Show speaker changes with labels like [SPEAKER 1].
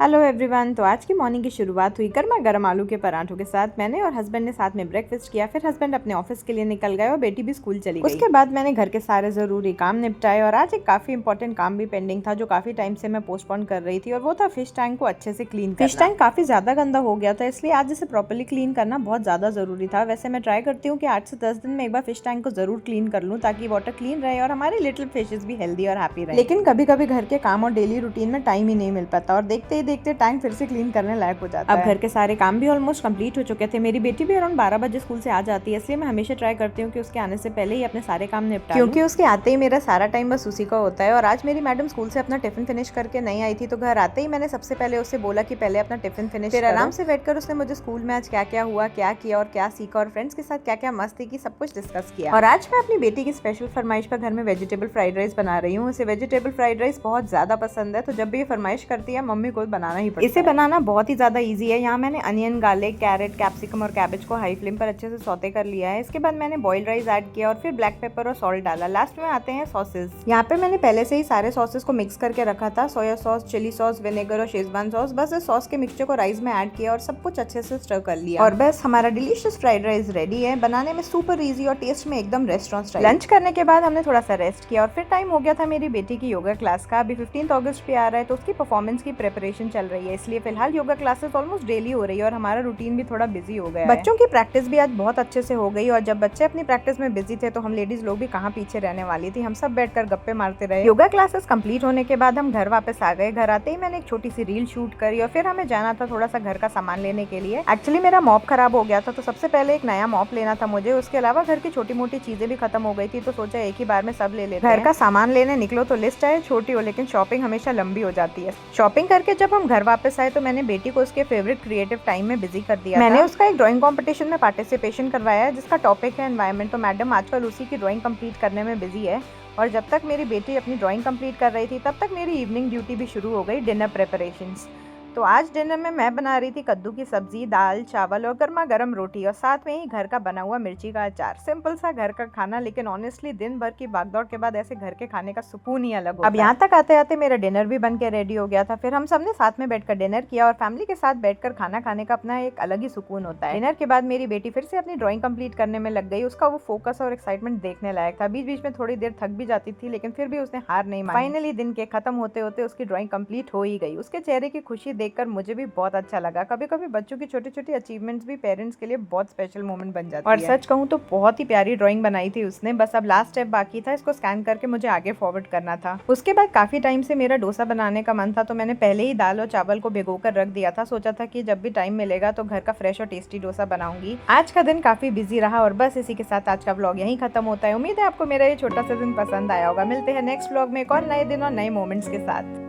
[SPEAKER 1] Hello everyone. तो आज की मॉर्निंग की शुरुआत हुई गर्मा गर्म आलू के पराठों के साथ। मैंने और हस्बैंड ने साथ में ब्रेकफास्ट किया। फिर हस्बैंड अपने ऑफिस के लिए निकल गए और बेटी भी स्कूल चली गई। उसके बाद मैंने घर के सारे ज़रूरी काम निपटाए और आज एक काफ़ी इंपॉर्टेंट काम भी पेंडिंग था जो काफ़ी टाइम से मैं पोस्टपोन कर रही थी, और वो था फिश टैंक को अच्छे से क्लीन करना। फिश टैंक काफ़ी ज़्यादा गंदा हो गया था, इसलिए आज इसे प्रॉपर्ली क्लीन करना बहुत ज़्यादा ज़रूरी था। वैसे मैं ट्राई करती हूँ कि 8 से 10 दिन में एक बार फिश टैंक को ज़रूर क्लीन कर लूँ ताकि वाटर क्लीन रहे और हमारे लिटिल फिशेस भी हेल्दी और हैप्पी रहे। लेकिन कभी कभी घर के काम और डेली रूटीन में टाइम ही नहीं मिल पाता और देखते ही देखते टैंक फिर से क्लीन करने लायक हो जाता है। अब घर के सारे काम भी ऑलमोस्ट कंप्लीट हो चुके थे। मेरी बेटी भी अराउंड 12 बजे स्कूल से आ जाती है, इसलिए मैं हमेशा ट्राई करती हूँ कि उसके आने से पहले ही अपने सारे काम निपटा लूं, क्योंकि उसके आते ही मेरा सारा टाइम बस उसी का होता है। और आज मेरी मैडम स्कूल से अपना टिफिन फिनिश करके नहीं आई थी, तो घर आते ही मैंने सबसे पहले उससे बोला कि पहले अपना टिफिन फिनिश। फिर आराम से बैठकर उसने मुझे स्कूल में आज क्या क्या हुआ, क्या किया और क्या सीखा और फ्रेंड्स के साथ क्या क्या मस्ती की, सब कुछ डिस्कस किया। और आज मैं अपनी बेटी की स्पेशल फरमाइश पर घर में वेजिटेबल फ्राइड राइस बना रही हूँ। उसे वेजिटेबल फ्राइड राइस बहुत ज्यादा पसंद है, तो जब भी ये फरमाइश करती है मम्मी को बनाना ही पड़ता है। इसे बनाना बहुत ही ज्यादा ईजी है। यहाँ मैंने अनियन, गार्लिक, कैरेट, कैप्सिकम और कैबेज को हाई फ्लेम पर अच्छे से सौते कर लिया है। इसके बाद मैंने बॉइल्ड राइस ऐड किया और फिर ब्लैक पेपर और सॉल्ट डाला। लास्ट में आते हैं सॉसेस। यहाँ पे मैंने पहले से ही सारे सॉसेस को मिक्स करके रखा था, soya sauce, chilli sauce, vinegar और शेजवान सॉस। बस इस सॉस के मिक्सचर को राइस में ऐड किया और सब कुछ अच्छे से स्टर कर लिया, और बस हमारा डिलीशियस फ्राइड राइस रेडी है। बनाने में सुपर इजी और टेस्ट में एकदम रेस्टोरेंट स्टाइल। लंच करने के बाद हमने थोड़ा सा रेस्ट किया और फिर टाइम हो गया था मेरी बेटी की योगा क्लास का। अभी 15 अगस्त पे आ रहा है, तो उसकी परफॉर्मेंस की प्रिपरेशन चल रही है, इसलिए फिलहाल योगा क्लासेस ऑलमोस्ट डेली हो रही है और हमारा रूटीन भी थोड़ा बिजी हो गया है। बच्चों की प्रैक्टिस भी आज बहुत अच्छे से हो गई, और जब बच्चे अपनी प्रैक्टिस में बिजी थे तो हम लेडीज लोग भी कहाँ पीछे रहने वाली थी। हम सब बैठकर गप्पे मारते रहे। योगा क्लासेस कंप्लीट होने के बाद हम घर वापस आ गए। घर आते ही मैंने एक छोटी सी रील शूट करी और फिर हमें जाना था थोड़ा सा घर का सामान लेने के लिए। एक्चुअली मेरा मॉप खराब हो गया था, तो सबसे पहले एक नया मॉप लेना था मुझे। उसके अलावा घर की छोटी मोटी चीजें भी खत्म हो गई थी, तो सोचा एक ही बार में सब ले लेते हैं। घर का सामान लेने निकलो तो लिस्ट चाहे छोटी हो, लेकिन शॉपिंग हमेशा लंबी हो जाती है। शॉपिंग करके जब हम घर वापस आए तो मैंने बेटी को उसके फेवरेट क्रिएटिव टाइम में बिजी कर दिया। मैंने उसका एक ड्राइंग कंपटीशन में पार्टिसिपेशन करवाया है जिसका टॉपिक है एनवायरनमेंट। तो मैडम आजकल उसी की ड्राइंग कंप्लीट करने में बिजी है, और जब तक मेरी बेटी अपनी ड्राइंग कंप्लीट कर रही थी तब तक मेरी इवनिंग ड्यूटी भी शुरू हो गई, डिनर प्रिपरेशंस। तो आज डिनर में मैं बना रही थी कद्दू की सब्जी, दाल, चावल और गर्मा गर्म रोटी, और साथ में ही घर का बना हुआ मिर्ची का अचार। सिंपल सा घर का खाना, लेकिन ऑनेस्टली दिन भर की भागदौड़ के बाद ऐसे घर के खाने का सुकून ही अलग होता है। अब यहाँ तक आते आते मेरा डिनर भी बन के रेडी हो गया था। फिर हम सबने साथ में बैठकर डिनर किया, और फैमिली के साथ बैठकर खाना खाने का अपना एक अलग ही सुकून होता है। डिनर के बाद मेरी बेटी फिर से अपनी ड्राइंग कंप्लीट करने में लग गई। उसका वो फोकस और एक्साइटमेंट देखने लायक था। बीच बीच में थोड़ी देर थक भी जाती थी, लेकिन फिर भी उसने हार नहीं मानी। फाइनली दिन के खत्म होते होते उसकी ड्राइंग कंप्लीट हो ही गई। उसके चेहरे की खुशी देखकर मुझे भी बहुत अच्छा लगा। कभी कभी बच्चों की छोटी छोटी अचीवमेंट्स भी पेरेंट्स के लिए बहुत स्पेशल मोमेंट बन जाती है। और सच कहूँ तो बहुत ही प्यारी ड्राइंग बनाई थी उसने। बस अब लास्ट स्टेप बाकी था, इसको स्कैन करके मुझे आगे फॉरवर्ड करना था। उसके बाद काफी टाइम से मेरा डोसा बनाने का मन था, तो मैंने पहले ही दाल और चावल को भिगो कर रख दिया था। सोचा था कि जब भी टाइम मिलेगा तो घर का फ्रेश और टेस्टी डोसा बनाऊंगी। आज का दिन काफी बिजी रहा, और बस इसी के साथ आज का व्लॉग यहीं खत्म होता है। उम्मीद है आपको मेरा ये छोटा सा दिन पसंद आया होगा। मिलते हैं नेक्स्ट व्लॉग में एक और नए दिन और नए मोमेंट्स के साथ।